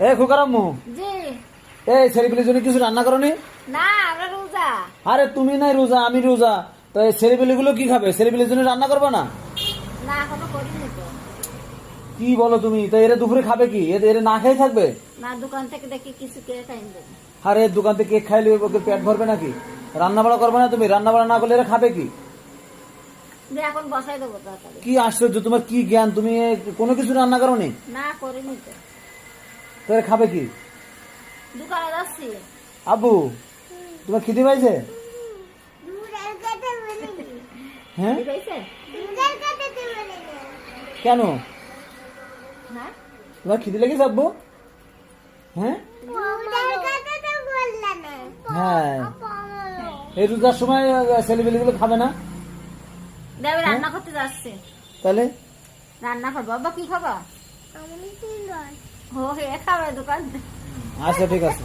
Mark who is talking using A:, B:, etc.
A: এ খোকারাম্মু,
B: জি
A: এই ছেলেপিলের জন্য কিছু রান্না করনি?
B: না, আমরা রোজা।
A: আরে তুমি নাই রোজা, আমি রোজা। তো এই ছেলেপিলে গুলো কি খাবে? ছেলেপিলের জন্য রান্না করবে না?
B: না, এখনো করিনি তো।
A: কি বলো তুমি? তো এরা দুপুরে খাবে কি? এরা না খেয়ে থাকবে?
B: না, দোকান থেকে দেখি কিছু কিনে খাই দেবো।
A: আরে দোকান থেকে কেক খাইলে ওকে পেট ভরবে নাকি? রান্না বাড়া করবে না তুমি? রান্না বাড়া না করলে এরা খাবে কি?
B: যে এখন বসাই দেবো তাড়াতাড়ি।
A: কি আশ্চর্য, তোমার কি জ্ঞান! তুমি কোনো কিছু রান্না করনি?
B: না, করিনি তো।
A: তো এরা খাবে কি?
B: দোকানে যাচ্ছি।
A: আব্বু, তোমার খিদে পাইছে? হ্যাঁ,
B: ঠিক আছে?
A: কেন?
B: হ্যাঁ,
A: তোমার খিদে লেগেছে আব্বু? হ্যাঁ হ্যাঁ, এই রোজার সময় ছেলেপিলে গুলো খাবে না?
B: দেবে রান্না করতে যাচ্ছে।
A: তাহলে
B: রান্না করবো। বাবা কি খাবা? ও হে খাবে দোকান।
A: আচ্ছা ঠিক আছে।